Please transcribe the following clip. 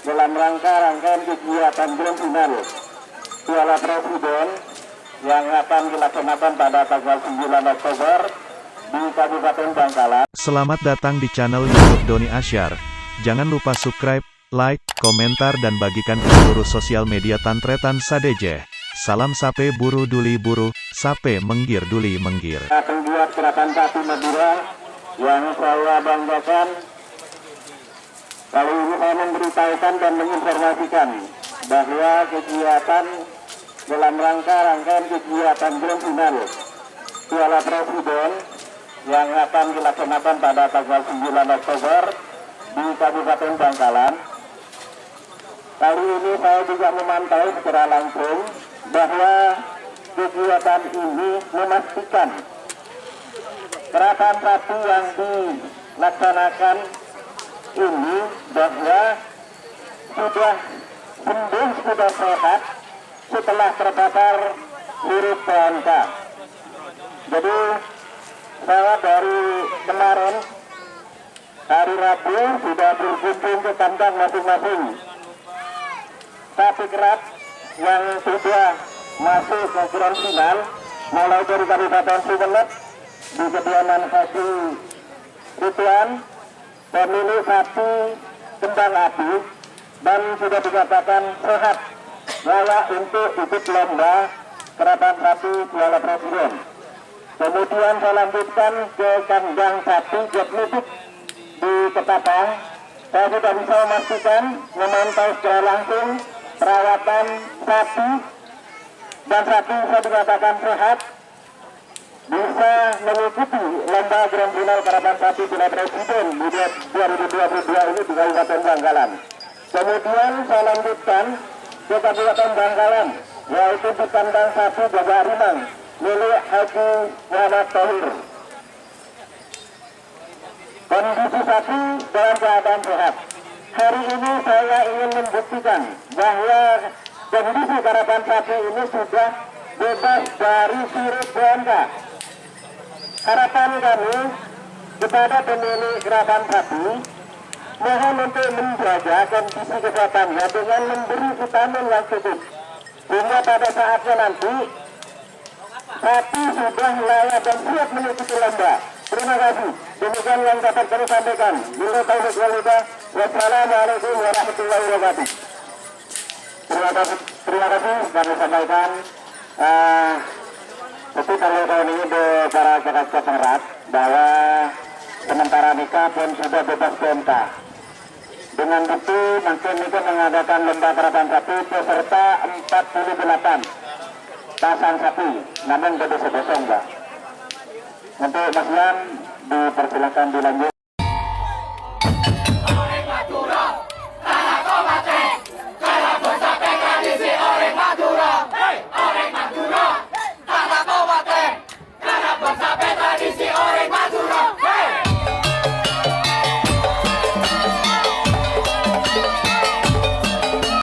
dalam rangkaian kegiatan Grand Final Piala Presiden yang akan dilaksanakan pada tanggal 9 Oktober di Kabupaten Bangkalan. Selamat datang di channel YouTube Doni Asyar. Jangan lupa subscribe, like, komentar dan bagikan ke seluruh sosial media Tantretan Sadejeh. Salam sape buru duli buru, sape menggir duli menggir. Penggiat gerakan Sapi Madura yang saya banggakan, kali ini saya memberitahukan dan menginformasikan bahwa kegiatan dalam rangkaian kegiatan Grand Final Piala Presiden yang akan dilaksanakan pada tanggal 9 Oktober di Kabupaten Bangkalan. Kali ini saya juga memantau secara langsung bahwa kegiatan ini memastikan gerakan sapi yang dilaksanakan ini bahwa sudah sembuh, sudah sehat setelah terpapar virus PMK. Jadi saya dari kemarin hari Rabu sudah berkunjung ke kandang masing-masing sapi kerat yang sudah masuk ke Grand Final, mulai dari Kabupaten Sumeneb di kediaman sapi Rituan, pemilik sapi kembang api, dan sudah dikatakan sehat layak untuk ikut lomba gerakan sapi Piala Presiden. Kemudian saya lanjutkan ke kandang sapi Jetmitik di Ketapang. Saya sudah bisa memastikan, memantau secara langsung perawatan sapi, dan sapi bisa dikatakan sehat, bisa mengikuti lomba Grand Final gerakan sapi Piala Presiden di 2022 ini di Kabupaten Bangkalan. Kemudian saya lanjutkan ke Kabupaten Bangkalan, yaitu di kandang sapi Jaga Rimang milik Haji Muhammad Thohir. Kondisi sapi dalam keadaan sehat. Hari ini saya ingin membuktikan bahwa kondisi garapan sapi ini sudah bebas dari virus PMK. Harapan kami kepada pemilik gerakan sapi, mohon untuk menjaga kondisi kesehatannya dengan memberi vitamin yang cukup, sehingga pada saatnya nanti sapi sudah layak dan siap mengikuti lomba. Terima kasih. Demikian yang dapat kami sampaikan. Wassalamualaikum warahmatullahi wabarakatuh. Terima kasih kami sampaikan. Tapi kalau tahun ini para Jakarta Serat bahwa sementara nikah pun sudah bebas PMK. Dengan itu nanti Niko mengadakan lomba gerakan sapi peserta 48 pasang sapi, namun jadi sebesar enggak. Untuk Mas Yan dipersilakan dilanjut.